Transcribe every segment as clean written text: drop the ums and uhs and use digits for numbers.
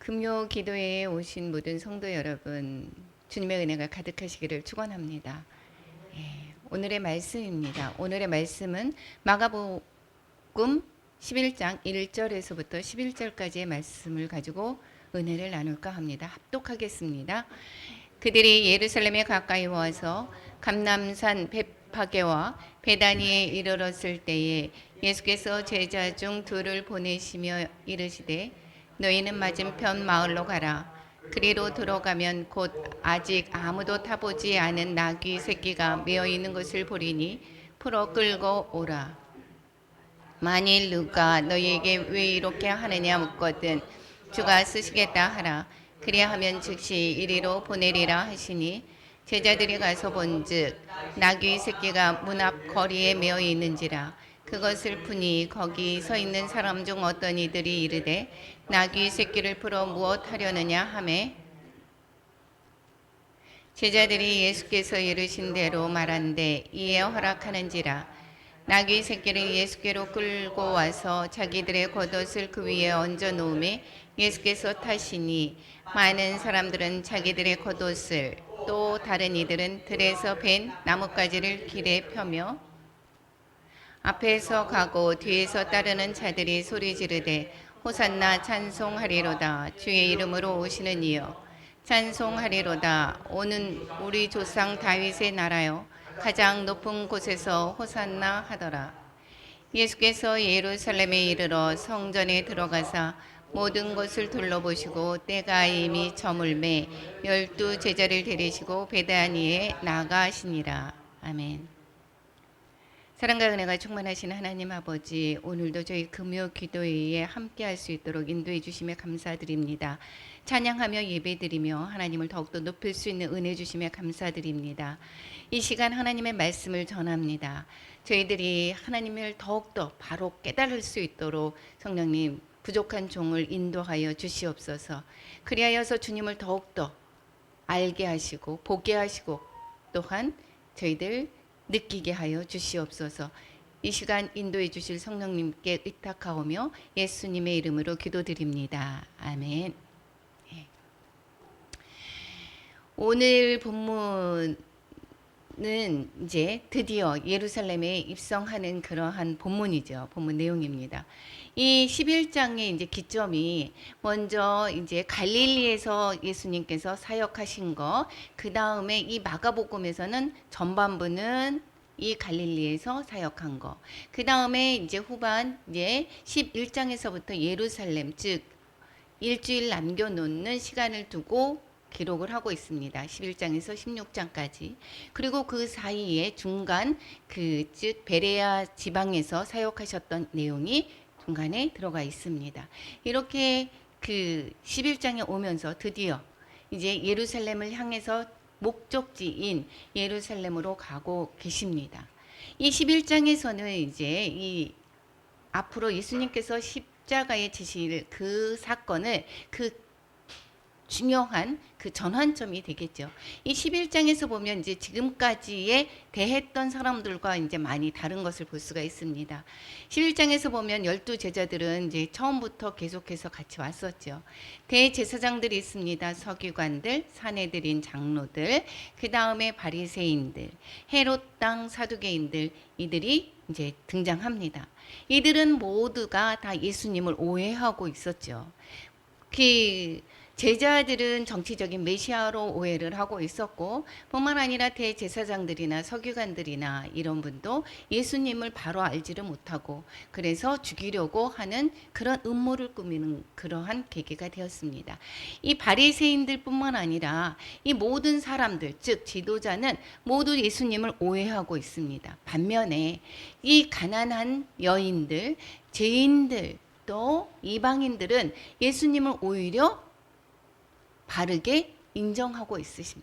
금요 기도회에 오신 모든 성도 여러분, 주님의 은혜가 가득하시기를 축원합니다. 오늘의 말씀입니다. 오늘의 말씀은 마가복음 11장 1절에서부터 11절까지의 말씀을 가지고 은혜를 나눌까 합니다. 합독하겠습니다. 그들이 예루살렘에 가까이 와서 감람산 베파게와 베다니에 이르렀을 때에 예수께서 제자 중 둘을 보내시며 이르시되 너희는 맞은편 마을로 가라. 그리로 들어가면 곧 아직 아무도 타보지 않은 나귀 새끼가 메어 있는 것을 보리니 풀어 끌고 오라. 만일 누가 너희에게 왜 이렇게 하느냐 묻거든 주가 쓰시겠다 하라. 그리하면 즉시 이리로 보내리라 하시니 제자들이 가서 본즉 나귀 새끼가 문 앞 거리에 메어 있는지라. 그것을 푸니 거기 서 있는 사람 중 어떤 이들이 이르되 나귀 새끼를 풀어 무엇 하려느냐 하매 제자들이 예수께서 이르신 대로 말한대 이에 허락하는지라. 나귀 새끼를 예수께로 끌고 와서 자기들의 겉옷을 그 위에 얹어 놓음에 예수께서 타시니 많은 사람들은 자기들의 겉옷을 또 다른 이들은 들에서 벤 나뭇가지를 길에 펴며 앞에서 가고 뒤에서 따르는 자들이 소리 지르되 호산나 찬송하리로다. 주의 이름으로 오시는 이여 찬송하리로다. 오는 우리 조상 다윗의 나라여 가장 높은 곳에서 호산나 하더라. 예수께서 예루살렘에 이르러 성전에 들어가사 모든 것을 둘러보시고 때가 이미 저물매 12 제자를 데리시고 베다니에 나가시니라. 아멘. 사랑과 은혜가 충만하신 하나님 아버지, 오늘도 저희 금요 기도회에 함께할 수 있도록 인도해 주심에 감사드립니다. 찬양하며 예배드리며 하나님을 더욱더 높일 수 있는 은혜 주심에 감사드립니다. 이 시간 하나님의 말씀을 전합니다. 저희들이 하나님을 더욱더 바로 깨달을 수 있도록 성령님 부족한 종을 인도하여 주시옵소서. 그리하여서 주님을 더욱더 알게 하시고 보게 하시고 또한 저희들 느끼게 하여 주시옵소서. 이 시간 인도해 주실 성령님께 의탁하오며 예수님의 이름으로 기도드립니다. 아멘. 오늘 본문은 이제 드디어 예루살렘에 입성하는 그러한 본문이죠. 본문 내용입니다. 이 11장의 이제 기점이 먼저 이제 갈릴리에서 예수님께서 사역하신 거, 그 다음에 이 마가복음에서는 전반부는 이 갈릴리에서 사역한 거, 그 다음에 이제 후반 이제 11장에서부터 예루살렘, 즉 일주일 남겨놓는 시간을 두고 기록을 하고 있습니다. 11장에서 16장까지. 그리고 그 사이에 중간 즉 베레아 지방에서 사역하셨던 내용이 중간에 들어가 있습니다. 이렇게 그 11장에 오면서 드디어 이제 예루살렘을 향해서 목적지인 예루살렘으로 가고 계십니다. 이 11장에서는 이제 이 앞으로 예수님께서 십자가에 지실 그 사건을 중요한 그 전환점이 되겠죠. 이 11장에서 보면 이제 지금까지의 대했던 사람들과 이제 많이 다른 것을 볼 수가 있습니다. 11장에서 보면 12 제자들은 이제 처음부터 계속해서 같이 왔었죠. 대제사장들이 있습니다. 서기관들, 사내들인 장로들, 그 다음에 바리새인들, 헤롯 땅 사두개인들, 이들이 이제 등장합니다. 이들은 모두가 다 예수님을 오해하고 있었죠. 제자들은 정치적인 메시아로 오해를 하고 있었고 뿐만 아니라 대제사장들이나 서기관들이나 이런 분도 예수님을 바로 알지를 못하고 그래서 죽이려고 하는 그런 음모를 꾸미는 그러한 계기가 되었습니다. 이 바리새인들 뿐만 아니라 이 모든 사람들 즉 지도자는 모두 예수님을 오해하고 있습니다. 반면에 이 가난한 여인들, 죄인들 또 이방인들은 예수님을 오히려 바르게 인정하고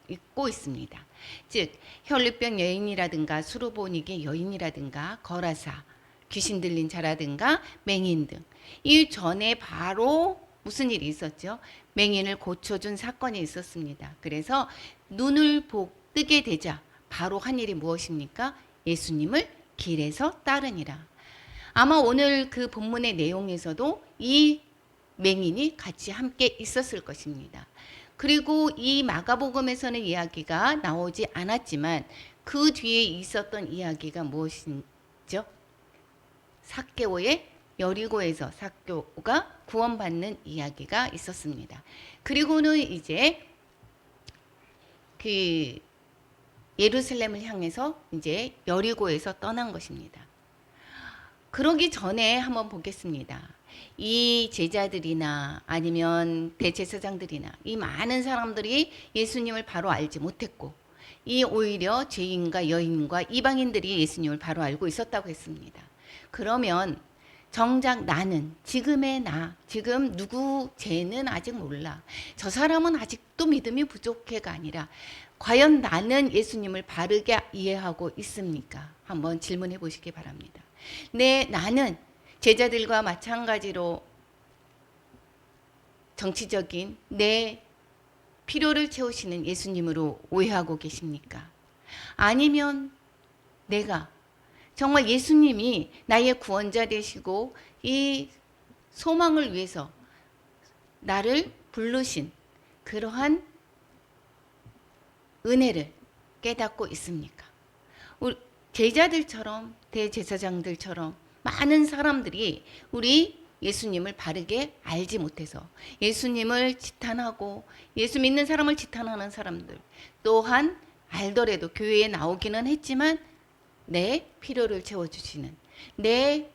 있고 있습니다. 즉 혈루병 여인이라든가 수르보니게 여인이라든가 거라사, 귀신 들린 자라든가 맹인 등 이 전에 바로 무슨 일이 있었죠? 맹인을 고쳐준 사건이 있었습니다. 그래서 눈을 뜨게 되자 바로 한 일이 무엇입니까? 예수님을 길에서 따르니라. 아마 오늘 그 본문의 내용에서도 이 맹인이 같이 함께 있었을 것입니다. 그리고 이 마가복음에서는 이야기가 나오지 않았지만 그 뒤에 있었던 이야기가 무엇이죠? 삭개오의 여리고에서 삭개오가 구원받는 이야기가 있었습니다. 그리고는 이제 그 예루살렘을 향해서 이제 여리고에서 떠난 것입니다. 그러기 전에 한번 보겠습니다. 이 제자들이나 아니면 대제사장들이나 이 많은 사람들이 예수님을 바로 알지 못했고 이 오히려 죄인과 여인과 이방인들이 예수님을 바로 알고 있었다고 했습니다. 그러면 정작 나는 지금의 나, 지금 누구 쟤는 아직 몰라. 저 사람은 아직도 믿음이 부족해가 아니라 과연 나는 예수님을 바르게 이해하고 있습니까? 한번 질문해 보시기 바랍니다. 나는 제자들과 마찬가지로 정치적인 내 필요를 채우시는 예수님으로 오해하고 계십니까? 아니면 내가 정말 예수님이 나의 구원자 되시고 이 소망을 위해서 나를 부르신 그러한 은혜를 깨닫고 있습니까? 우리 제자들처럼 대제사장들처럼 많은 사람들이 우리 예수님을 바르게 알지 못해서 예수님을 지탄하고 예수 믿는 사람을 지탄하는 사람들 또한 알더라도 교회에 나오기는 했지만 내 필요를 채워주시는 내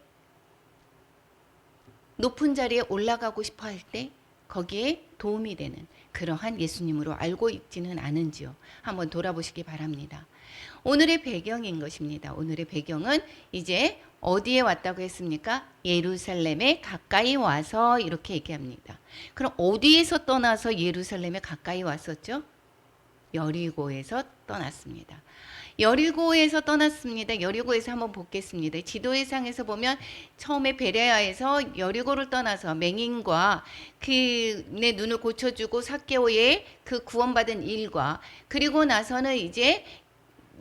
높은 자리에 올라가고 싶어 할 때 거기에 도움이 되는 그러한 예수님으로 알고 있지는 않은지요. 한번 돌아보시기 바랍니다. 오늘의 배경인 것입니다. 오늘의 배경은 이제 어디에 왔다고 했습니까? 예루살렘에 가까이 와서 이렇게 얘기합니다. 그럼 어디에서 떠나서 예루살렘에 가까이 왔었죠? 여리고에서 떠났습니다. 여리고에서 떠났습니다. 여리고에서 한번 보겠습니다. 지도의상에서 보면 처음에 베레아에서 여리고를 떠나서 맹인과 그내 눈을 고쳐주고 삭개오의 그 구원받은 일과 그리고 나서는 이제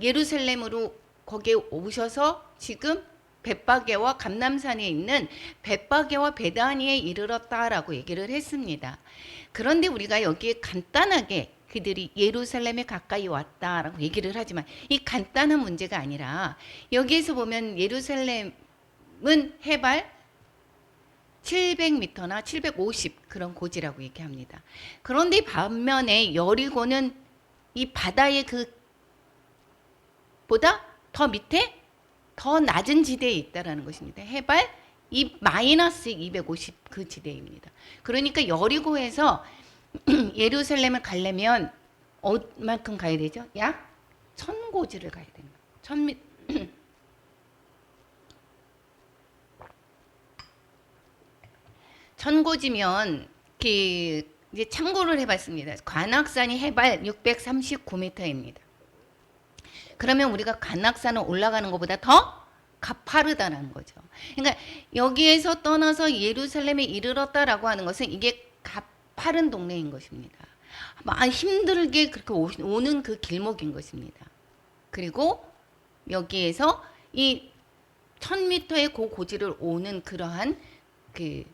예루살렘으로 거기에 오셔서 지금 벳바게와 감람산에 있는 벳바게와 베다니에 이르렀다라고 얘기를 했습니다. 그런데 우리가 여기에 간단하게 그들이 예루살렘에 가까이 왔다라고 얘기를 하지만 이 간단한 문제가 아니라 여기에서 보면 예루살렘은 해발 700m나 750 그런 고지라고 얘기합니다. 그런데 반면에 여리고는 이 바다의 그 보다 더 밑에 더 낮은 지대에 있다라는 것입니다. 해발 마이너스 250 그 지대입니다. 그러니까 여리고에서 예루살렘을 가려면 얼만큼 가야 되죠? 약 1000고지를 가야 됩니다. 1000m. 1000고지면 이제 참고를 해봤습니다. 관악산이 해발 639m입니다. 그러면 우리가 관악산을 올라가는 것보다 더 가파르다는 거죠. 그러니까 여기에서 떠나서 예루살렘에 이르렀다라고 하는 것은 이게 가파른 동네인 것입니다. 힘들게 그렇게 오는 그 길목인 것입니다. 그리고 여기에서 이 1000m의 그 고지를 오는 그러한 그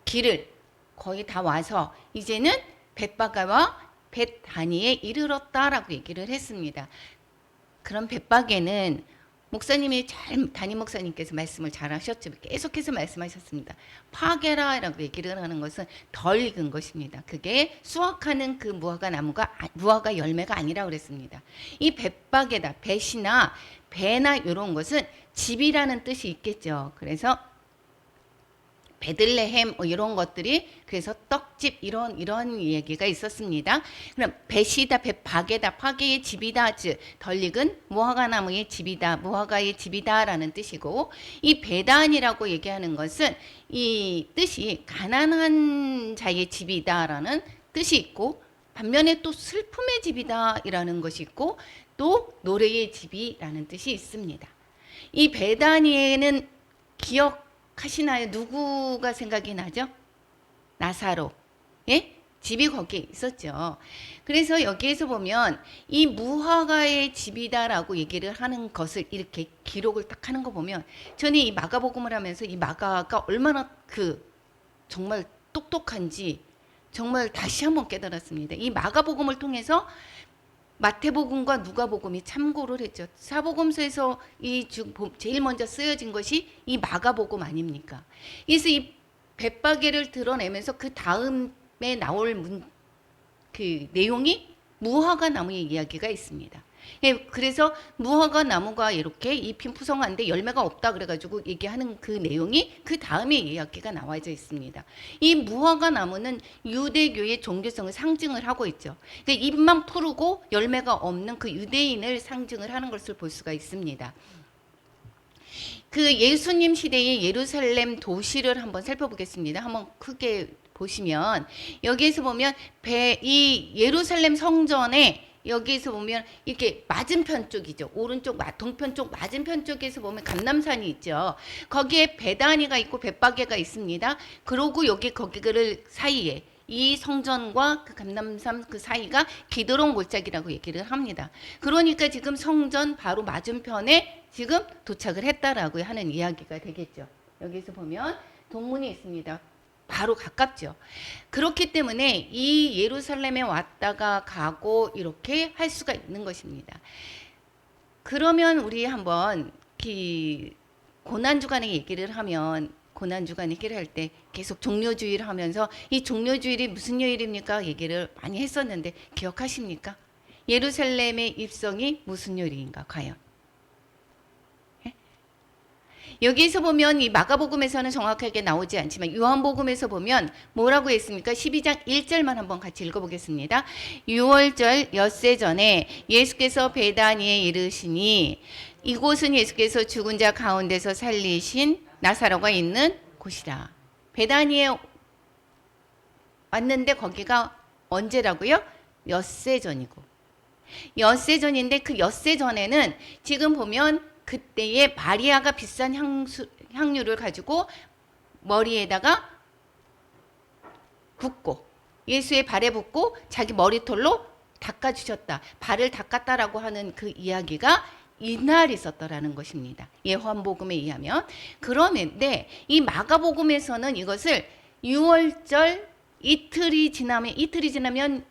길을 거의 다 와서 이제는 벳바게와 벳다니에 이르렀다라고 얘기를 했습니다. 그럼 벳바게는 목사님이 담임 목사님께서 말씀을 잘 하셨죠. 계속해서 말씀하셨습니다. 파게라라고 얘기를 하는 것은 덜 익은 것입니다. 그게 수확하는 그 무화과 열매가 아니라고 그랬습니다. 이 벳바게다, 벳이나 배나 이런 것은 집이라는 뜻이 있겠죠. 그래서 베들레헴 이런 것들이 그래서 떡집 이런 얘기가 있었습니다. 그럼 벳이다, 벳바게다, 파게의 집이다, 즉 덜 익은 무화과나무의 집이다, 무화과의 집이다라는 뜻이고 이 베단이라고 얘기하는 것은 이 뜻이 가난한 자의 집이다라는 뜻이 있고 반면에 또 슬픔의 집이다라는 것이 있고 또 노래의 집이라는 뜻이 있습니다. 이 베다니에는 기억하시나요? 누구가 생각이 나죠? 나사로. 예? 집이 거기에 있었죠. 그래서 여기에서 보면 이 무화과의 집이다라고 얘기를 하는 것을 이렇게 기록을 딱 하는 거 보면 저는 이 마가복음을 하면서 이 마가가 얼마나 정말 똑똑한지 정말 다시 한번 깨달았습니다. 이 마가복음을 통해서 마태복음과 누가복음이 참고를 했죠. 사복음서에서 제일 먼저 쓰여진 것이 이 마가복음 아닙니까? 그래서 이 벳바게를 드러내면서 그 다음에 나올 그 내용이 무화과 나무의 이야기가 있습니다. 예, 그래서 무화과 나무가 이렇게 잎이 푸성한데 열매가 없다 그래가지고 얘기하는 그 내용이 그 다음에 이야기가 나와져 있습니다. 이 무화과 나무는 유대교의 종교성을 상징을 하고 있죠. 그러니까 잎만 푸르고 열매가 없는 그 유대인을 상징을 하는 것을 볼 수가 있습니다. 그 예수님 시대의 예루살렘 도시를 한번 살펴보겠습니다. 한번 크게 보시면 여기에서 보면 이 예루살렘 성전에 여기에서 보면 이렇게 맞은편 쪽이죠. 오른쪽 동편 쪽 맞은편 쪽에서 보면 감람산이 있죠. 거기에 베다니가 있고 벳바게가 있습니다. 그러고 거기를 사이에 이 성전과 그 감람산 그 사이가 기드론 골짜기라고 얘기를 합니다. 그러니까 지금 성전 바로 맞은편에 지금 도착을 했다라고 하는 이야기가 되겠죠. 여기서 보면 동문이 있습니다. 바로 가깝죠. 그렇기 때문에 이 예루살렘에 왔다가 가고 이렇게 할 수가 있는 것입니다. 그러면 우리 한번 고난주간의 얘기를 하면 고난주간 얘기를 할 때 계속 종료주의를 하면서 이 종료주일이 무슨 요일입니까? 얘기를 많이 했었는데 기억하십니까? 예루살렘의 입성이 무슨 요일인가 과연? 여기에서 보면 이 마가복음에서는 정확하게 나오지 않지만 요한복음에서 보면 뭐라고 했습니까? 12장 1절만 한번 같이 읽어보겠습니다. 6월절 엿새 전에 예수께서 베다니에 이르시니 이곳은 예수께서 죽은 자 가운데서 살리신 나사로가 있는 곳이라. 베다니에 왔는데 거기가 언제라고요? 엿새 전이고. 엿새 전인데 그 엿새 전에는 지금 보면 그때에 마리아가 비싼 향유를 가지고 머리에다가 붓고 예수의 발에 붓고 자기 머리털로 닦아주셨다. 발을 닦았다라고 하는 그 이야기가 이날 있었더라는 것입니다. 요한복음에 의하면. 그런데 이 마가복음에서는 이것을 6월절 이틀이 지나면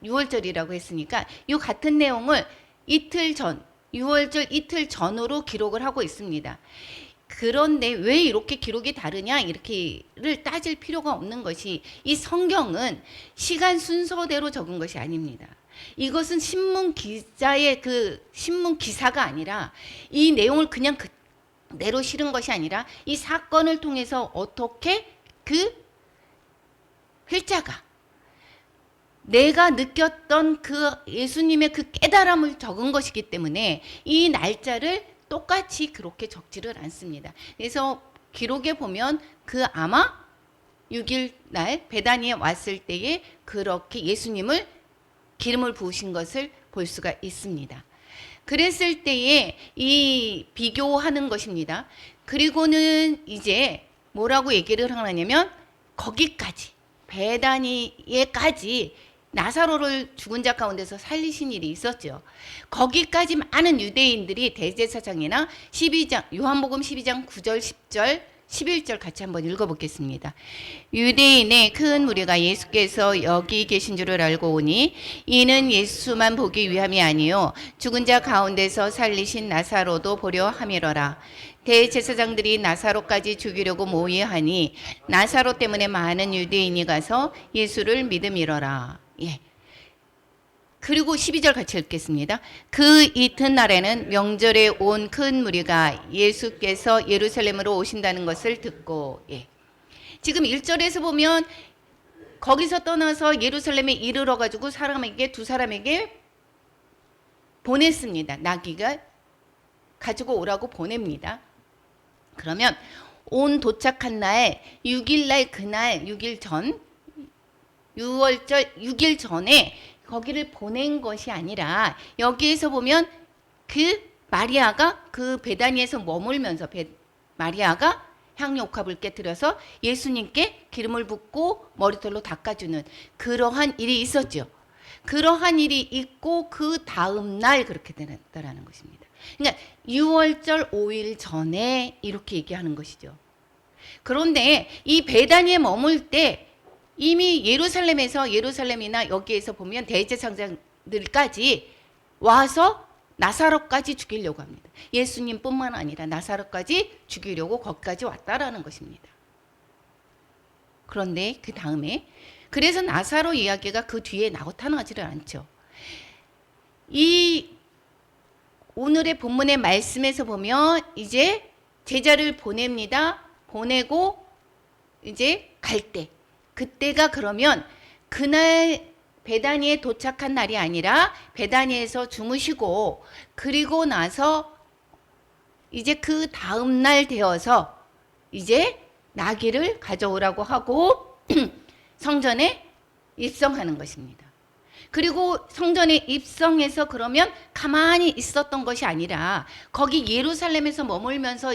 6월절이라고 했으니까 이 같은 내용을 이틀 전 6월절 이틀 전으로 기록을 하고 있습니다. 그런데 왜 이렇게 기록이 다르냐 이렇게를 따질 필요가 없는 것이 이 성경은 시간 순서대로 적은 것이 아닙니다. 이것은 신문 기자의 그 신문 기사가 아니라 이 내용을 그냥 그대로 실은 것이 아니라 이 사건을 통해서 어떻게 그 필자가 내가 느꼈던 그 예수님의 그 깨달음을 적은 것이기 때문에 이 날짜를 똑같이 그렇게 적지를 않습니다. 그래서 기록에 보면 그 아마 6일 날 베다니에 왔을 때에 그렇게 예수님을 기름을 부으신 것을 볼 수가 있습니다. 그랬을 때에 이 비교하는 것입니다. 그리고는 이제 뭐라고 얘기를 하냐면 거기까지 베다니에까지 나사로를 죽은 자 가운데서 살리신 일이 있었죠. 거기까지 많은 유대인들이 대제사장이나 12장 요한복음 12장 9절 10절 11절 같이 한번 읽어보겠습니다. 유대인의 큰 무리가 예수께서 여기 계신 줄을 알고 오니 이는 예수만 보기 위함이 아니요 죽은 자 가운데서 살리신 나사로도 보려 함이로라. 대제사장들이 나사로까지 죽이려고 모의하니 나사로 때문에 많은 유대인이 가서 예수를 믿음이로라. 예. 그리고 12절 같이 읽겠습니다. 그 이튿날에는 명절에 온 큰 무리가 예수께서 예루살렘으로 오신다는 것을 듣고 예. 지금 1절에서 보면 거기서 떠나서 예루살렘에 이르러 가지고 두 사람에게 보냈습니다. 나귀가 가지고 오라고 보냅니다. 그러면 도착한 날 6일 날 그날 6일 전 6월절 6일 전에 거기를 보낸 것이 아니라 여기에서 보면 그 마리아가 그 베다니에서 머물면서 마리아가 향유옥합을 깨뜨려서 예수님께 기름을 붓고 머리털로 닦아주는 그러한 일이 있었죠. 그러한 일이 있고 그 다음 날 그렇게 됐다라는 것입니다. 그러니까 6월절 5일 전에 이렇게 얘기하는 것이죠. 그런데 이 베다니에 머물 때 이미 예루살렘이나 여기에서 보면 대제사장들까지 와서 나사로까지 죽이려고 합니다. 예수님뿐만 아니라 나사로까지 죽이려고 거기까지 왔다라는 것입니다. 그런데 그 다음에 그래서 나사로 이야기가 그 뒤에 나타나지를 않죠. 이 오늘의 본문의 말씀에서 보면 이제 제자를 보냅니다. 보내고 이제 갈 때, 그때가 그러면 그날 베다니에 도착한 날이 아니라 베다니에서 주무시고 그리고 나서 이제 그 다음 날 되어서 이제 나귀를 가져오라고 하고 성전에 입성하는 것입니다. 그리고 성전에 입성해서 그러면 가만히 있었던 것이 아니라 거기 예루살렘에서 머물면서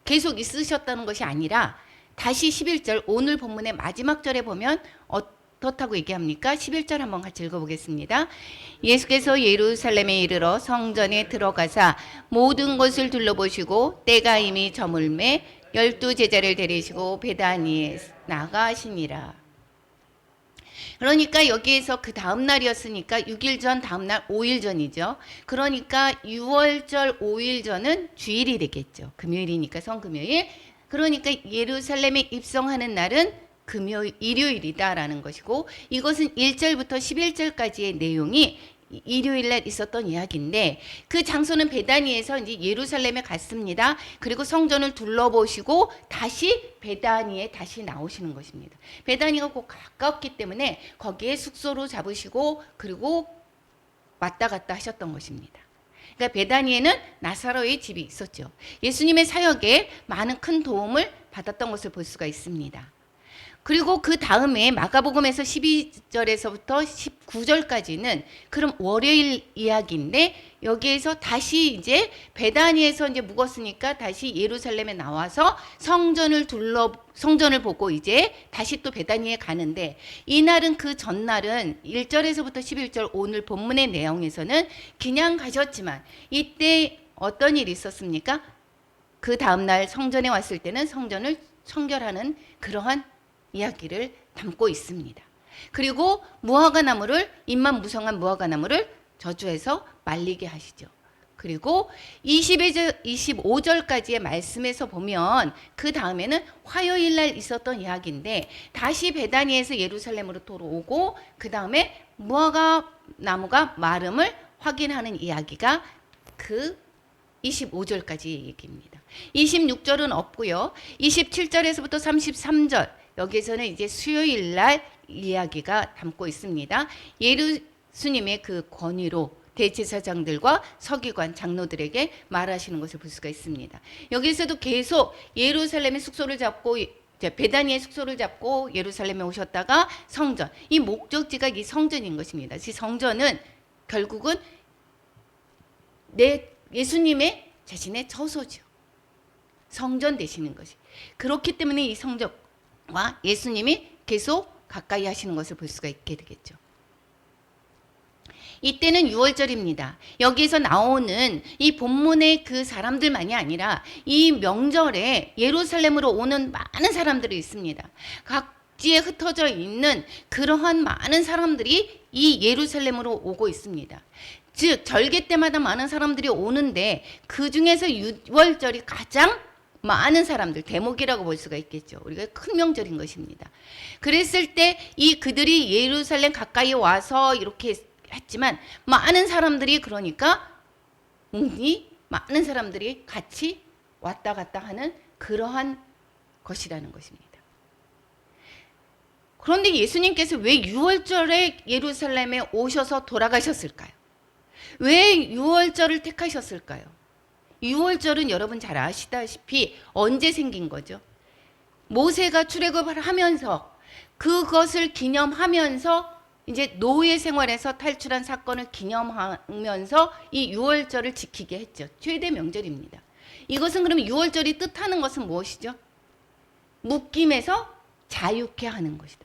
계속 있으셨다는 것이 아니라 다시 11절 오늘 본문의 마지막 절에 보면 어떻다고 얘기합니까? 11절 한번 같이 읽어보겠습니다. 예수께서 예루살렘에 이르러 성전에 들어가사 모든 것을 둘러보시고 때가 이미 저물매 12 제자를 데리시고 베다니에 나가시니라. 그러니까 여기에서 그 다음 날이었으니까 6일 전, 다음 날 5일 전이죠. 그러니까 6월절 5일 전은 주일이 되겠죠. 금요일이니까 성금요일. 그러니까 예루살렘에 입성하는 날은 일요일이다라는 것이고, 이것은 1절부터 11절까지의 내용이 일요일 날 있었던 이야기인데, 그 장소는 베다니에서 이제 예루살렘에 갔습니다. 그리고 성전을 둘러보시고 다시 베다니에 다시 나오시는 것입니다. 베다니가 꼭 가깝기 때문에 거기에 숙소로 잡으시고 그리고 왔다 갔다 하셨던 것입니다. 그러니까 베다니에는 나사로의 집이 있었죠. 예수님의 사역에 많은 큰 도움을 받았던 것을 볼 수가 있습니다. 그리고 그 다음에 마가복음에서 12절에서부터 19절까지는 그럼 월요일 이야기인데, 여기에서 다시 이제 베다니에서 이제 묵었으니까 다시 예루살렘에 나와서 성전을 보고 이제 다시 또 베다니에 가는데, 이날은 그 전날은 1절에서부터 11절 오늘 본문의 내용에서는 그냥 가셨지만 이때 어떤 일이 있었습니까? 그 다음날 성전에 왔을 때는 성전을 청결하는 그러한 이야기를 담고 있습니다. 그리고 잎만 무성한 무화과나무를 저주해서 말리게 하시죠. 그리고 25절까지의 말씀에서 보면 그 다음에는 화요일 날 있었던 이야기인데, 다시 베다니에서 예루살렘으로 돌아오고 그 다음에 무화과나무가 마름을 확인하는 이야기가 그 25절까지 얘기입니다. 26절은 없고요. 27절에서부터 33절 여기에서는 이제 수요일 날 이야기가 담고 있습니다. 예수님의 그 권위로 대제사장들과 서기관 장로들에게 말하시는 것을 볼 수가 있습니다. 여기서도 계속 예루살렘의 숙소를 잡고 베다니의 숙소를 잡고 예루살렘에 오셨다가 성전, 이 목적지가 이 성전인 것입니다. 이 성전은 결국은 예수님의 자신의 처소죠. 성전 되시는 것이. 그렇기 때문에 이 성전과 예수님이 계속 가까이 하시는 것을 볼 수가 있게 되겠죠. 이때는 6월절입니다. 여기에서 나오는 이 본문의 그 사람들만이 아니라 이 명절에 예루살렘으로 오는 많은 사람들이 있습니다. 각지에 흩어져 있는 그러한 많은 사람들이 이 예루살렘으로 오고 있습니다. 즉 절개 때마다 많은 사람들이 오는데 그 중에서 6월절이 가장 많은 사람들, 대목이라고 볼 수가 있겠죠. 우리가 큰 명절인 것입니다. 그랬을 때 그들이 예루살렘 가까이 와서 이렇게 했지만 많은 사람들이, 그러니까 많은 사람들이 같이 왔다 갔다 하는 그러한 것이라는 것입니다. 그런데 예수님께서 왜 6월절에 예루살렘에 오셔서 돌아가셨을까요? 왜 6월절을 택하셨을까요? 6월절은 여러분 잘 아시다시피 언제 생긴 거죠? 모세가 출애굽을 하면서 그것을 기념하면서 이제 노예 생활에서 탈출한 사건을 기념하면서 이 6월절을 지키게 했죠. 최대 명절입니다. 이것은 그러면 6월절이 뜻하는 것은 무엇이죠? 묶임에서 자유케 하는 것이다.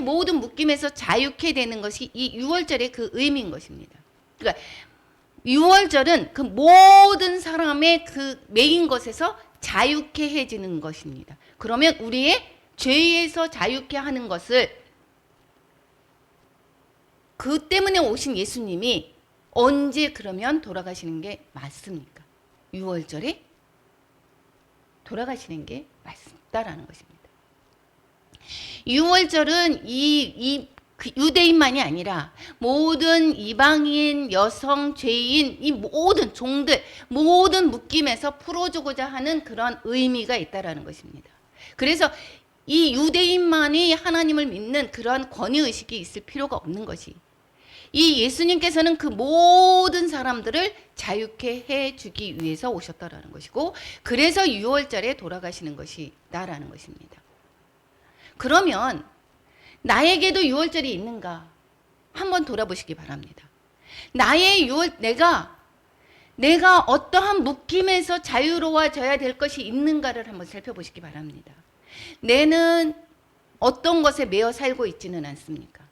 모든 묶임에서 자유케 되는 것이 이 6월절의 그 의미인 것입니다. 그러니까 6월절은 그 모든 사람의 그 매인 것에서 자유케 해지는 것입니다. 그러면 우리의 죄에서 자유케 하는 것을 그 때문에 오신 예수님이 언제 그러면 돌아가시는 게 맞습니까? 6월절에 돌아가시는 게 맞다라는 것입니다. 6월절은 그 유대인만이 아니라 모든 이방인, 여성, 죄인, 이 모든 종들, 모든 묶임에서 풀어주고자 하는 그런 의미가 있다라는 것입니다. 그래서 이 유대인만이 하나님을 믿는 그런 권위의식이 있을 필요가 없는 것이, 이 예수님께서는 그 모든 사람들을 자유케 해주기 위해서 오셨다라는 것이고, 그래서 6월절에 돌아가시는 것이다라는 것입니다. 그러면 나에게도 6월절이 있는가 한번 돌아보시기 바랍니다. 나의 6월, 내가 어떠한 묶임에서 자유로워져야 될 것이 있는가를 한번 살펴보시기 바랍니다. 내는 어떤 것에 매여 살고 있지는 않습니까?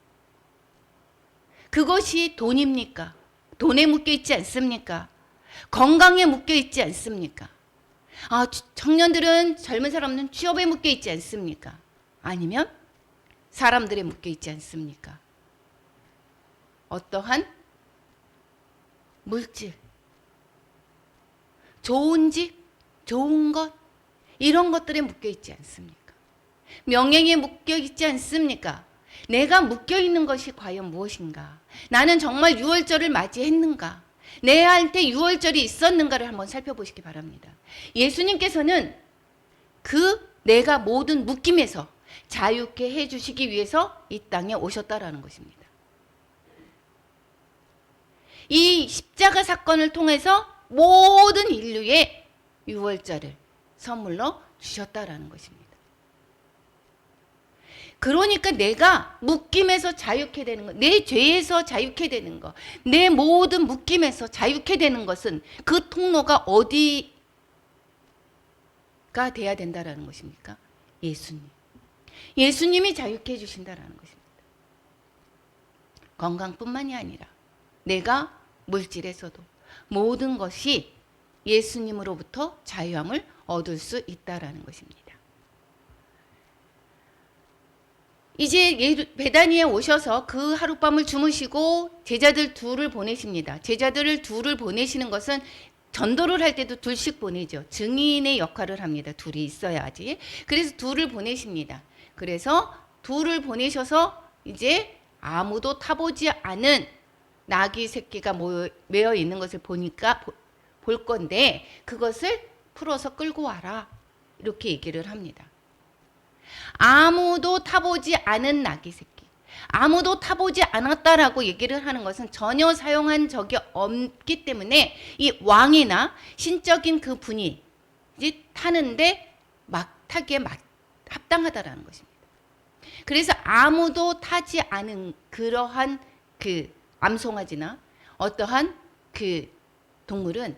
그것이 돈입니까? 돈에 묶여 있지 않습니까? 건강에 묶여 있지 않습니까? 청년들은, 젊은 사람들은 취업에 묶여 있지 않습니까? 아니면 사람들에 묶여 있지 않습니까? 어떠한 물질, 좋은 집, 좋은 것, 이런 것들에 묶여 있지 않습니까? 명예에 묶여 있지 않습니까? 내가 묶여 있는 것이 과연 무엇인가? 나는 정말 6월절을 맞이했는가? 내한테 6월절이 있었는가를 한번 살펴보시기 바랍니다. 예수님께서는 내가 모든 묶임에서 자유케 해주시기 위해서 이 땅에 오셨다라는 것입니다. 이 십자가 사건을 통해서 모든 인류의 6월절을 선물로 주셨다라는 것입니다. 그러니까 내가 묶임에서 자유케 되는 것, 내 죄에서 자유케 되는 것, 내 모든 묶임에서 자유케 되는 것은 그 통로가 어디가 돼야 된다라는 것입니까? 예수님. 예수님이 자유케 해주신다라는 것입니다. 건강뿐만이 아니라 내가 물질에서도 모든 것이 예수님으로부터 자유함을 얻을 수 있다라는 것입니다. 이제 베다니에 오셔서 그 하룻밤을 주무시고 제자들 둘을 보내십니다. 제자들을 둘을 보내시는 것은 전도를 할 때도 둘씩 보내죠. 증인의 역할을 합니다. 둘이 있어야지. 그래서 둘을 보내십니다. 그래서 둘을 보내셔서 이제 아무도 타보지 않은 나귀 새끼가 매어 있는 것을 보니까 볼 건데 그것을 풀어서 끌고 와라. 이렇게 얘기를 합니다. 아무도 타보지 않은 나귀 새끼, 아무도 타보지 않았다라고 얘기를 하는 것은 전혀 사용한 적이 없기 때문에 이 왕이나 신적인 그 분이 이제 타는데 타기에 합당하다라는 것입니다. 그래서 아무도 타지 않은 그러한 그 암송아지나 어떠한 그 동물은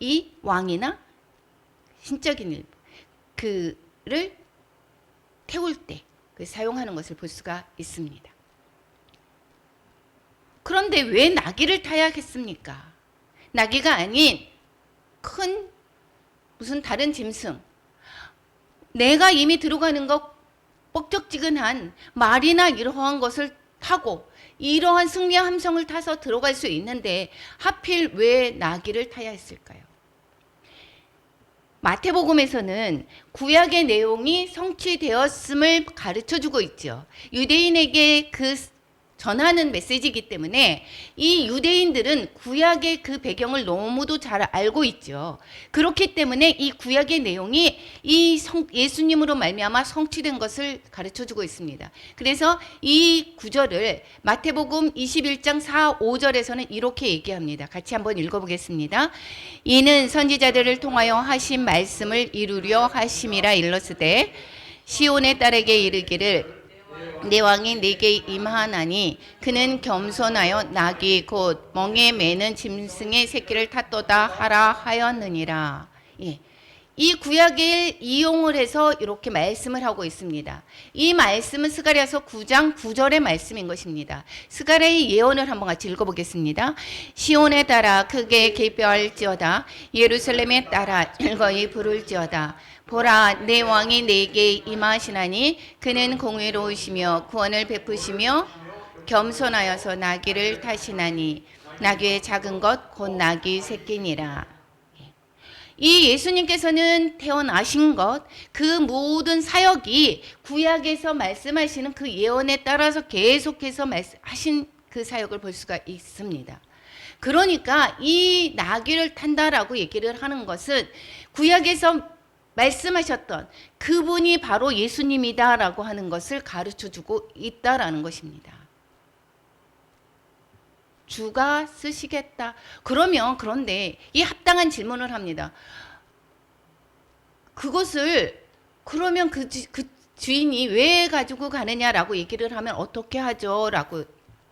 이 왕이나 신적인 일부 그를 태울 때 사용하는 것을 볼 수가 있습니다. 그런데 왜 나귀를 타야겠습니까? 나귀가 아닌 큰 무슨 다른 짐승, 내가 이미 들어가는 것 뻑적지근한 말이나 이러한 것을 타고 이러한 승리의 함성을 타서 들어갈 수 있는데 하필 왜 나귀를 타야 했을까요? 마태복음에서는 구약의 내용이 성취되었음을 가르쳐주고 있죠. 유대인에게 전하는 메시지이기 때문에 이 유대인들은 구약의 그 배경을 너무도 잘 알고 있죠. 그렇기 때문에 이 구약의 내용이 예수님으로 말미암아 성취된 것을 가르쳐주고 있습니다. 그래서 이 구절을 마태복음 21장 4, 5절에서는 이렇게 얘기합니다. 같이 한번 읽어보겠습니다. 이는 선지자들을 통하여 하신 말씀을 이루려 하심이라 일렀으되 시온의 딸에게 이르기를 내 왕이 내게 임하나니 그는 겸손하여 나귀 곧 멍에 매는 짐승의 새끼를 탔도다 하라 하였느니라. 예. 이 구약을 이용을 해서 이렇게 말씀을 하고 있습니다. 이 말씀은 스가랴서 9장 9절의 말씀인 것입니다. 스가랴의 예언을 한번 같이 읽어보겠습니다. 시온에 따라 크게 기뻐할지어다 예루살렘에 따라 즐거이 부를지어다 보라 내 왕이 내게 임하시나니 그는 공의로우시며 구원을 베푸시며 겸손하여서 나귀를 타시나니 나귀의 작은 것 곧 나귀 새끼니라. 이 예수님께서는 태어나신 것, 그 모든 사역이 구약에서 말씀하시는 그 예언에 따라서 계속해서 하신 그 사역을 볼 수가 있습니다. 그러니까 이 나귀를 탄다라고 얘기를 하는 것은 구약에서 말씀하셨던 그분이 바로 예수님이다라고 하는 것을 가르쳐주고 있다라는 것입니다. 주가 쓰시겠다. 그런데 이 합당한 질문을 합니다. 그러면 그 주인이 왜 가지고 가느냐라고 얘기를 하면 어떻게 하죠? 라고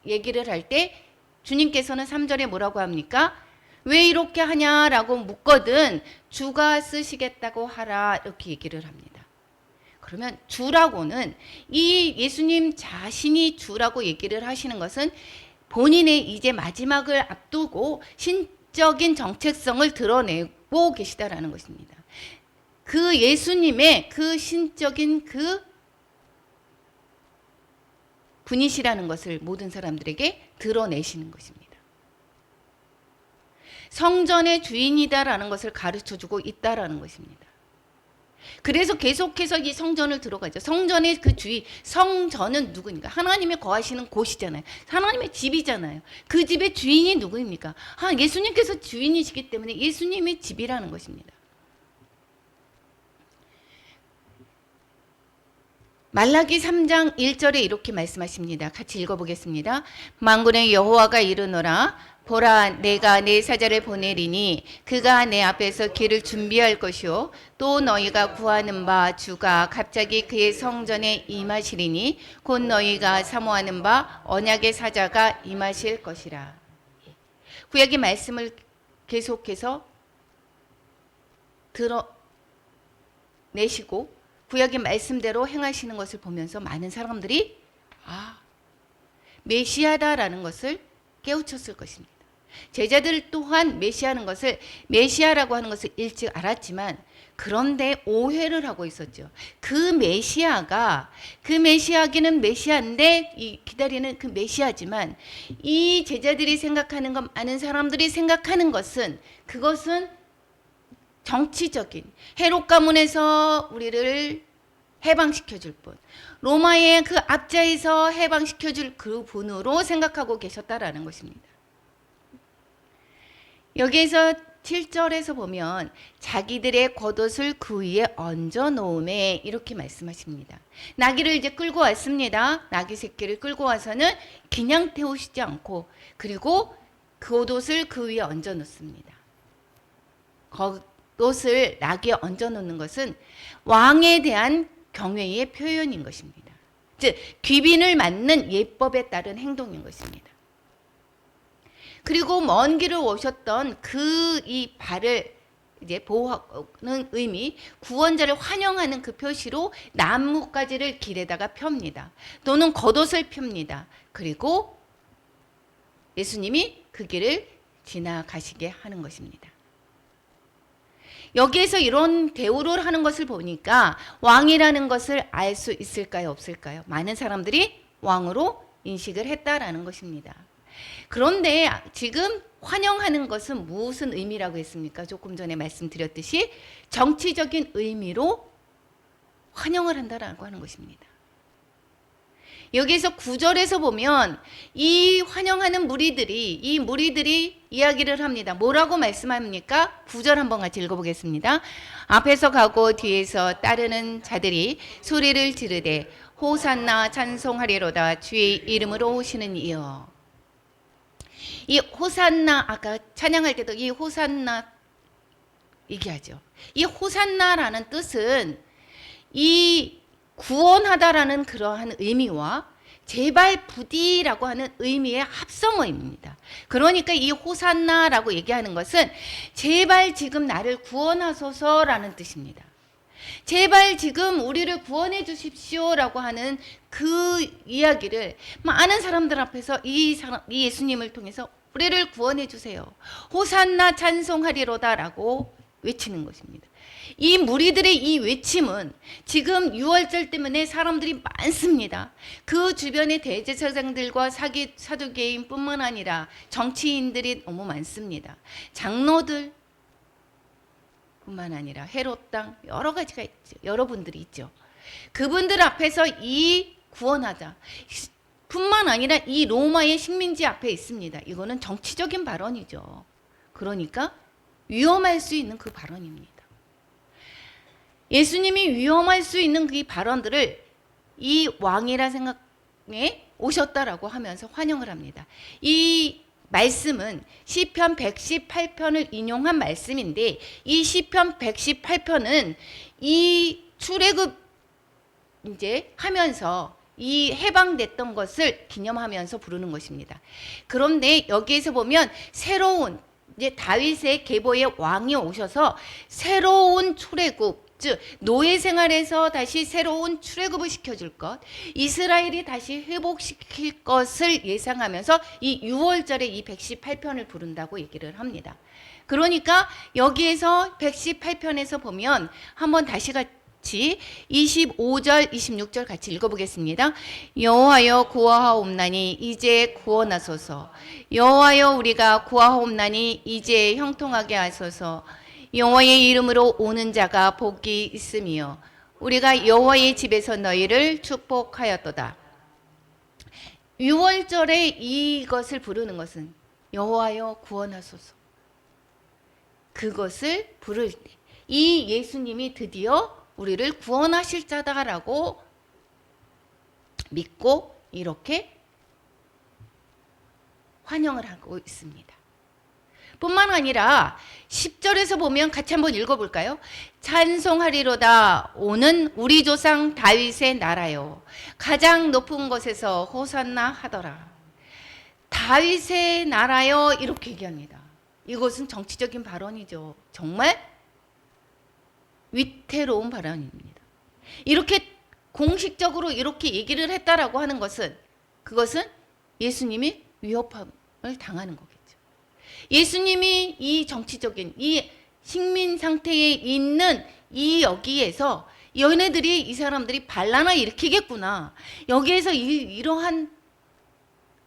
얘기를 할 때 주님께서는 3절에 뭐라고 합니까? 왜 이렇게 하냐라고 묻거든 주가 쓰시겠다고 하라 이렇게 얘기를 합니다. 그러면 주라고는 이 예수님 자신이 주라고 얘기를 하시는 것은 본인의 이제 마지막을 앞두고 신적인 정체성을 드러내고 계시다라는 것입니다. 그 예수님의 그 신적인 그 분이시라는 것을 모든 사람들에게 드러내시는 것입니다. 성전의 주인이다라는 것을 가르쳐주고 있다라는 것입니다. 그래서 계속해서 이 성전을 들어가죠. 성전의 그 주인, 성전은 누구입니까? 하나님의 거하시는 곳이잖아요. 하나님의 집이잖아요. 그 집의 주인이 누구입니까? 예수님께서 주인이시기 때문에 예수님의 집이라는 것입니다. 말라기 3장 1절에 이렇게 말씀하십니다. 같이 읽어보겠습니다. 만군의 여호와가 이르노라 보라 내가 내 사자를 보내리니 그가 내 앞에서 길을 준비할 것이요 또 너희가 구하는 바 주가 갑자기 그의 성전에 임하시리니 곧 너희가 사모하는 바 언약의 사자가 임하실 것이라. 구약의 말씀을 계속해서 드러내시고 구약의 말씀대로 행하시는 것을 보면서 많은 사람들이 메시아다라는 것을 깨우쳤을 것입니다. 제자들 또한 메시아라고 하는 것을 일찍 알았지만 그런데 오해를 하고 있었죠. 그 메시아기는 메시아인데 기다리는 그 메시아지만 이 제자들이 생각하는 것, 많은 사람들이 생각하는 것은 그것은 정치적인 헤롯 가문에서 우리를 해방시켜줄 분, 로마의 그 압자에서 해방시켜줄 그 분으로 생각하고 계셨다라는 것입니다. 여기에서 7절에서 보면 자기들의 겉옷을 그 위에 얹어 놓음에 이렇게 말씀하십니다. 나귀를 이제 끌고 왔습니다. 나귀 새끼를 끌고 와서는 그냥 태우시지 않고 그리고 겉옷을 그 위에 얹어 놓습니다. 겉옷을 나귀에 얹어 놓는 것은 왕에 대한 경외의 표현인 것입니다. 즉 귀빈을 맞는 예법에 따른 행동인 것입니다. 그리고 먼 길을 오셨던 이 발을 이제 보호하는 의미, 구원자를 환영하는 그 표시로 나뭇가지를 길에다가 펴니다. 또는 겉옷을 펴니다. 그리고 예수님이 그 길을 지나가시게 하는 것입니다. 여기에서 이런 대우를 하는 것을 보니까 왕이라는 것을 알 수 있을까요? 없을까요? 많은 사람들이 왕으로 인식을 했다라는 것입니다. 그런데 지금 환영하는 것은 무슨 의미라고 했습니까? 조금 전에 말씀드렸듯이 정치적인 의미로 환영을 한다라고 하는 것입니다. 여기에서 9절에서 보면 이 환영하는 무리들이 이야기를 합니다. 뭐라고 말씀합니까? 9절 한번 같이 읽어보겠습니다. 앞에서 가고 뒤에서 따르는 자들이 소리를 지르되 호산나 찬송하리로다 주의 이름으로 오시는 이여. 이 호산나 아까 찬양할 때도 이 호산나 얘기하죠. 이 호산나라는 뜻은 이 구원하다라는 그러한 의미와 제발 부디라고 하는 의미의 합성어입니다. 그러니까 이 호산나라고 얘기하는 것은 제발 지금 나를 구원하소서라는 뜻입니다. 제발 지금 우리를 구원해 주십시오라고 하는 그 이야기를 많은 사람들 앞에서 이 예수님을 통해서 우리를 구원해 주세요. 호산나 찬송하리로다라고 외치는 것입니다. 이 무리들의 이 외침은 지금 유월절 때문에 사람들이 많습니다. 그 주변의 대제사장들과 사두개인뿐만 아니라 정치인들이 너무 많습니다. 장로들 뿐만 아니라 헤롯 땅 여러 가지가 있죠. 여러분들이 있죠. 그분들 앞에서 이 구원하자 뿐만 아니라 이 로마의 식민지 앞에 있습니다. 이거는 정치적인 발언이죠. 그러니까 위험할 수 있는 그 발언입니다. 예수님이 위험할 수 있는 그 발언들을 이 왕이라 생각에 오셨다라고 하면서 환영을 합니다. 이 말씀은 시편 118편을 인용한 말씀인데 이 시편 118편은 이 출애굽 이제 하면서 이 해방됐던 것을 기념하면서 부르는 것입니다. 그런데 여기에서 보면 새로운 이제 다윗의 계보의 왕이 오셔서 새로운 출애굽, 즉 노예 생활에서 다시 새로운 출애굽을 시켜줄 것, 이스라엘이 다시 회복시킬 것을 예상하면서 이 6월절에 이 118편을 부른다고 얘기를 합니다. 그러니까 여기에서 118편에서 보면 한번 다시 같이 25절, 26절 같이 읽어보겠습니다. 여호와여 구하옵나니 이제 구원하소서. 여호와여 우리가 구하옵나니 이제 형통하게 하소서. 여호와의 이름으로 오는 자가 복이 있으며 우리가 여호와의 집에서 너희를 축복하였도다. 6월절에 이것을 부르는 것은 여호와여 구원하소서. 그것을 부를 때 이 예수님이 드디어 우리를 구원하실 자다라고 믿고 이렇게 환영을 하고 있습니다. 뿐만 아니라 10절에서 보면 같이 한번 읽어볼까요? 찬송하리로다 오는 우리 조상 다윗의 나라요 가장 높은 곳에서 호산나 하더라. 다윗의 나라요 이렇게 얘기합니다. 이것은 정치적인 발언이죠. 정말 위태로운 발언입니다. 이렇게 공식적으로 이렇게 얘기를 했다라고 하는 것은 그것은 예수님이 위협함을 당하는 거겠죠. 예수님이 이 정치적인 이 식민 상태에 있는 이 여기에서 얘네들이 이 사람들이 반란을 일으키겠구나. 여기에서 이러한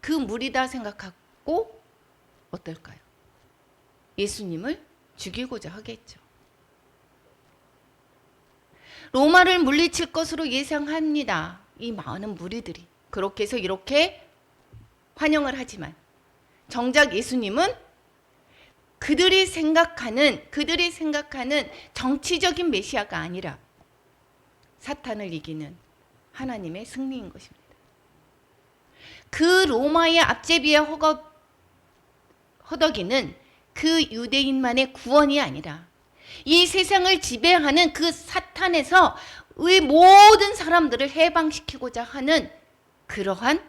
그 무리다 생각하고 어떨까요? 예수님을 죽이고자 하겠죠. 로마를 물리칠 것으로 예상합니다. 이 많은 무리들이. 그렇게 해서 이렇게 환영을 하지만 정작 예수님은 그들이 생각하는 정치적인 메시아가 아니라 사탄을 이기는 하나님의 승리인 것입니다. 그 로마의 앞제비에 허덕이는 그 유대인만의 구원이 아니라 이 세상을 지배하는 그 사탄에서 의 모든 사람들을 해방시키고자 하는 그러한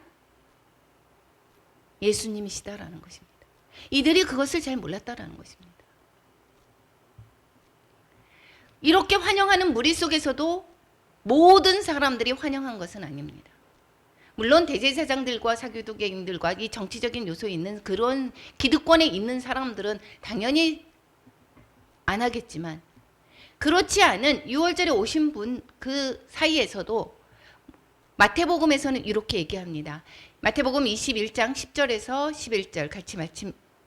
예수님이시다라는 것입니다. 이들이 그것을 잘 몰랐다라는 것입니다. 이렇게 환영하는 무리 속에서도 모든 사람들이 환영한 것은 아닙니다. 물론 대제사장들과 사두개인들과 이 정치적인 요소에 있는 그런 기득권에 있는 사람들은 당연히 안 하겠지만 그렇지 않은 6월절에 오신 분 그 사이에서도 마태복음에서는 이렇게 얘기합니다. 마태복음 21장 10절에서 11절 같이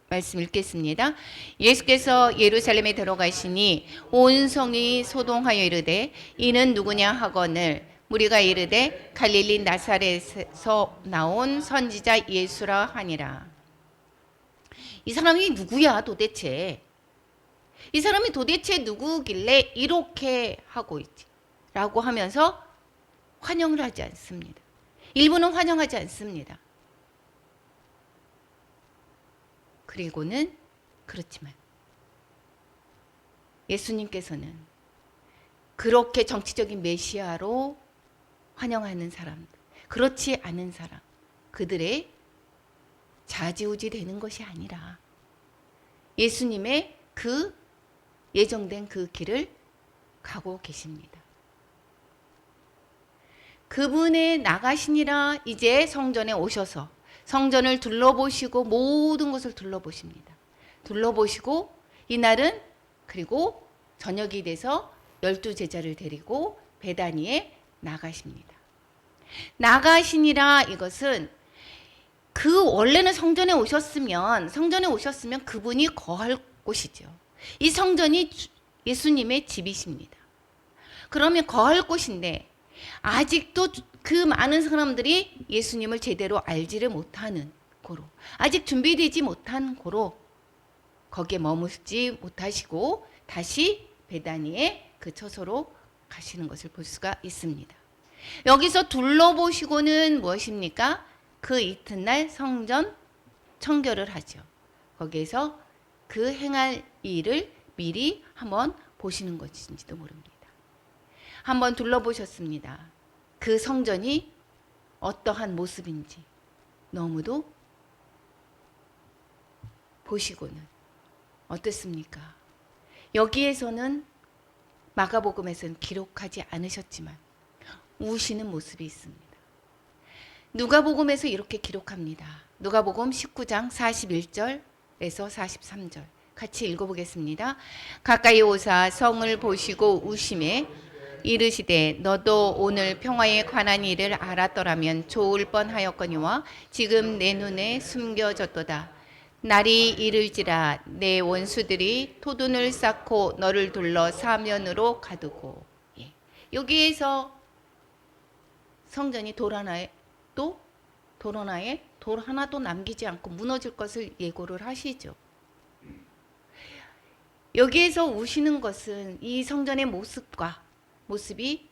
말씀 읽겠습니다. 예수께서 예루살렘에 들어가시니 온 성이 소동하여 이르되 이는 누구냐 하거늘 무리가 이르되 갈릴리 나사렛에서 나온 선지자 예수라 하니라. 이 사람이 누구야 도대체? 이 사람이 도대체 누구길래 이렇게 하고 있지? 라고 하면서 환영을 하지 않습니다. 일부는 환영하지 않습니다. 그리고는 그렇지만 예수님께서는 그렇게 정치적인 메시아로 환영하는 사람들, 그렇지 않은 사람, 그들의 좌지우지 되는 것이 아니라 예수님의 그 예정된 그 길을 가고 계십니다. 그분의 나가시니라 이제 성전에 오셔서 성전을 둘러보시고 모든 것을 둘러보십니다. 둘러보시고 이날은 그리고 저녁이 돼서 제자를 데리고 베다니에 나가십니다. 나가시니라 이것은 원래는 성전에 오셨으면 그분이 거할 곳이죠. 이 성전이 예수님의 집이십니다. 그러면 거할 곳인데 아직도 그 많은 사람들이 예수님을 제대로 알지를 못하는 고로, 아직 준비되지 못한 고로 거기에 머물지 못하시고 다시 베다니의 그 처소로 가시는 것을 볼 수가 있습니다. 여기서 둘러보시고는 무엇입니까? 그 이튿날 성전 청결을 하죠. 거기에서 그 행할 일을 미리 한번 보시는 것인지도 모릅니다. 한번 둘러보셨습니다. 그 성전이 어떠한 모습인지 너무도 보시고는 어떻습니까? 여기에서는 마가복음에서는 기록하지 않으셨지만 우시는 모습이 있습니다. 누가복음에서 이렇게 기록합니다. 누가복음 19장 41절에서 43절 같이 읽어보겠습니다. 가까이 오사 성을 보시고 우심에 이르시되 너도 오늘 평화에 관한 일을 알았더라면 좋을 뻔하였거니와 지금 내 눈에 숨겨졌도다. 날이 이를지라 내 원수들이 토둔을 쌓고 너를 둘러 사면으로 가두고. 여기에서 성전이 돌 하나에 돌 하나도 남기지 않고 무너질 것을 예고를 하시죠. 여기에서 우시는 것은 이 성전의 모습이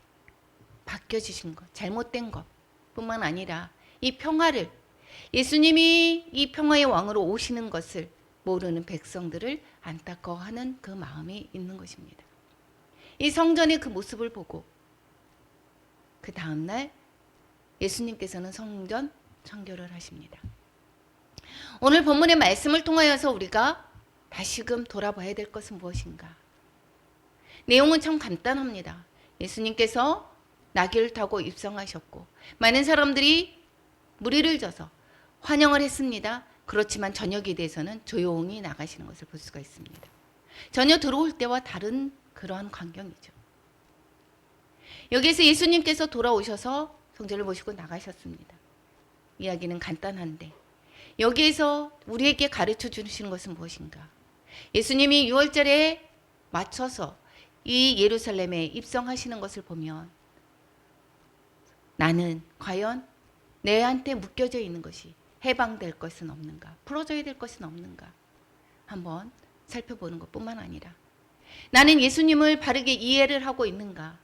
바뀌어지신 것, 잘못된 것 뿐만 아니라 이 평화를, 예수님이 이 평화의 왕으로 오시는 것을 모르는 백성들을 안타까워하는 그 마음이 있는 것입니다. 이 성전의 그 모습을 보고 그 다음날 예수님께서는 성전 청결을 하십니다. 오늘 본문의 말씀을 통하여서 우리가 다시금 돌아봐야 될 것은 무엇인가? 내용은 참 간단합니다. 예수님께서 나귀를 타고 입성하셨고 많은 사람들이 무리를 져서 환영을 했습니다. 그렇지만 저녁이 돼서는 조용히 나가시는 것을 볼 수가 있습니다. 전혀 들어올 때와 다른 그러한 광경이죠. 여기에서 예수님께서 돌아오셔서 성전을 보시고 나가셨습니다. 이야기는 간단한데 여기에서 우리에게 가르쳐 주시는 것은 무엇인가? 예수님이 6월절에 맞춰서 이 예루살렘에 입성하시는 것을 보면 나는 과연 내한테 묶여져 있는 것이 해방될 것은 없는가? 풀어져야 될 것은 없는가? 한번 살펴보는 것뿐만 아니라 나는 예수님을 바르게 이해를 하고 있는가?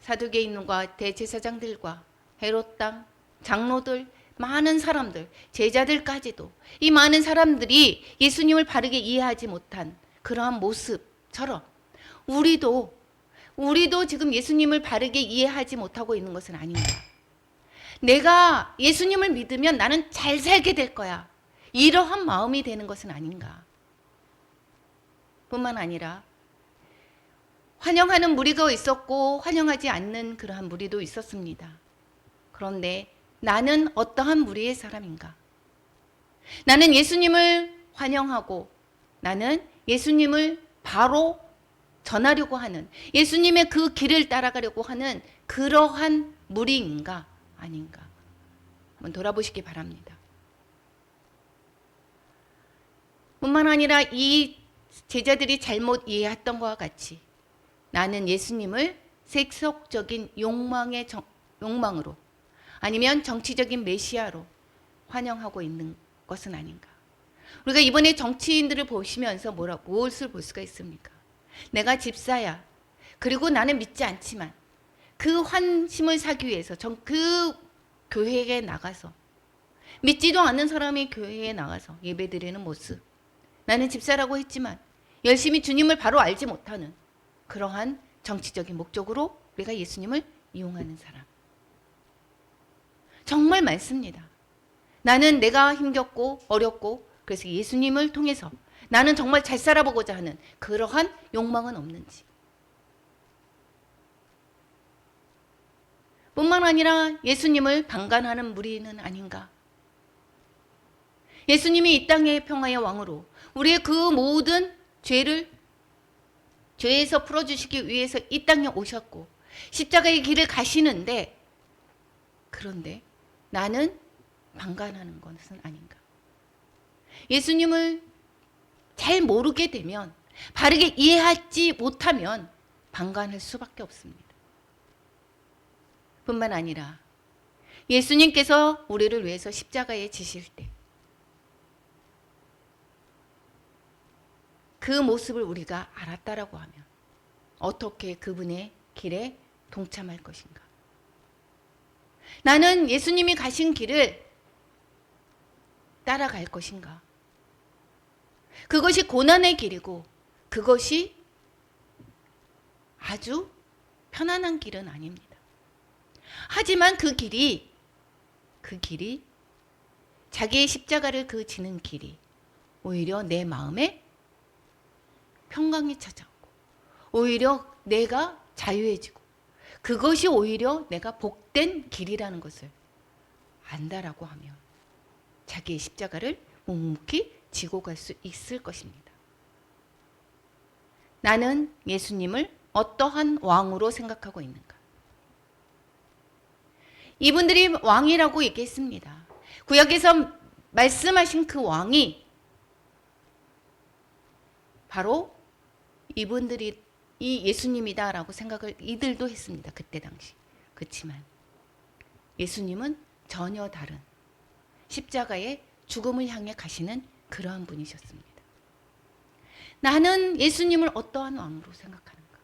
사두개인과 대제사장들과 헤롯 땅 장로들, 많은 사람들, 제자들까지도 이 많은 사람들이 예수님을 바르게 이해하지 못한 그러한 모습처럼 우리도 지금 예수님을 바르게 이해하지 못하고 있는 것은 아닌가? 내가 예수님을 믿으면 나는 잘 살게 될 거야. 이러한 마음이 되는 것은 아닌가? 뿐만 아니라 환영하는 무리가 있었고 환영하지 않는 그러한 무리도 있었습니다. 그런데 나는 어떠한 무리의 사람인가? 나는 예수님을 환영하고 나는 예수님을 바로 전하려고 하는, 예수님의 그 길을 따라가려고 하는 그러한 무리인가 아닌가? 한번 돌아보시기 바랍니다. 뿐만 아니라 이 제자들이 잘못 이해했던 것과 같이 나는 예수님을 세속적인 욕망으로 아니면 정치적인 메시아로 환영하고 있는 것은 아닌가? 우리가 이번에 정치인들을 보시면서 무엇을 볼 수가 있습니까? 내가 집사야. 그리고 나는 믿지 않지만 그 환심을 사기 위해서 그 교회에 나가서 믿지도 않는 사람이 교회에 나가서 예배드리는 모습. 나는 집사라고 했지만 열심히 주님을 바로 알지 못하는 그러한 정치적인 목적으로 우리가 예수님을 이용하는 사람. 정말 많습니다. 나는 내가 힘겹고 어렵고 그래서 예수님을 통해서 나는 정말 잘 살아보고자 하는 그러한 욕망은 없는지. 뿐만 아니라 예수님을 방관하는 무리는 아닌가. 예수님이 이 땅의 평화의 왕으로 우리의 그 모든 죄를 죄에서 풀어주시기 위해서 이 땅에 오셨고 십자가의 길을 가시는데, 그런데 나는 방관하는 것은 아닌가? 예수님을 잘 모르게 되면, 바르게 이해하지 못하면 방관할 수밖에 없습니다. 뿐만 아니라 예수님께서 우리를 위해서 십자가에 지실 때 그 모습을 우리가 알았다라고 하면 어떻게 그분의 길에 동참할 것인가? 나는 예수님이 가신 길을 따라갈 것인가? 그것이 고난의 길이고 그것이 아주 편안한 길은 아닙니다. 하지만 그 길이 자기의 십자가를 그 지는 길이 오히려 내 마음에 평강이 찾아오고 오히려 내가 자유해지고 그것이 오히려 내가 복된 길이라는 것을 안다라고 하면 자기의 십자가를 묵묵히 지고 갈 수 있을 것입니다. 나는 예수님을 어떠한 왕으로 생각하고 있는가? 이분들이 왕이라고 얘기했습니다. 구약에서 말씀하신 그 왕이 바로 이분들이 이 예수님이다라고 생각을 이들도 했습니다. 그때 당시. 그렇지만 예수님은 전혀 다른 십자가의 죽음을 향해 가시는 그러한 분이셨습니다. 나는 예수님을 어떠한 왕으로 생각하는가?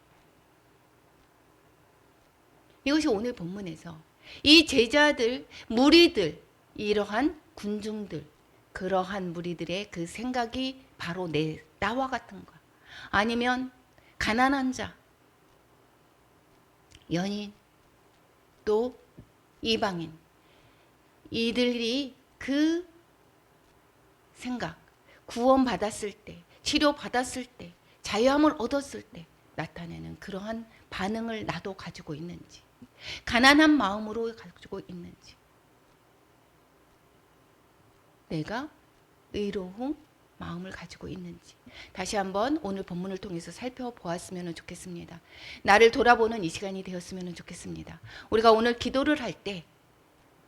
이것이 오늘 본문에서 이 제자들, 무리들, 이러한 군중들, 그러한 무리들의 그 생각이 바로 나와 같은가? 아니면 가난한 자, 연인, 또 이방인, 이들이 그 생각, 구원받았을 때, 치료받았을 때, 자유함을 얻었을 때 나타내는 그러한 반응을 나도 가지고 있는지, 가난한 마음으로 가지고 있는지, 내가 의로운 마음을 가지고 있는지 다시 한번 오늘 본문을 통해서 살펴보았으면 좋겠습니다. 나를 돌아보는 이 시간이 되었으면 좋겠습니다. 우리가 오늘 기도를 할 때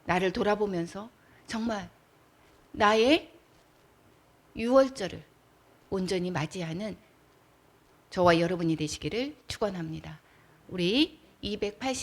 나를 돌아보면서 정말 나의 유월절을 온전히 맞이하는 저와 여러분이 되시기를 축원합니다. 우리 288